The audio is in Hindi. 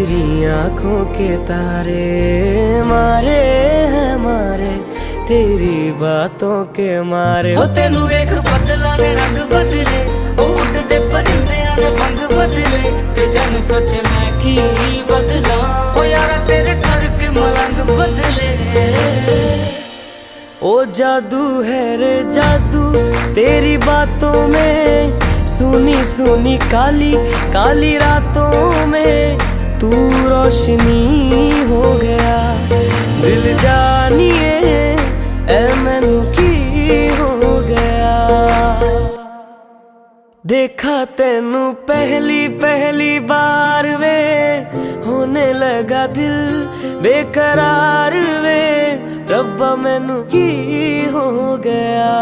तेरी आंखों के तारे मारे हैं मारे, तेरी बातों के मारे। हो तेनू वेख बदला ने रंग बदले, ओ उड़दे परिंदियां ने पंग बदले, ते जन सोचे मैं की बदला, ओ यारा तेरे करके मलंग बदले। ओ जादू है रे जादू तेरी बातों में, सुनी सुनी काली काली रातों में तू रोशनी हो गया। दिल जानिए ऐ मैनू की हो गया। देखा तेनू पहली पहली बार वे, होने लगा दिल बेकरार वे, रब्बा मैनू की हो गया।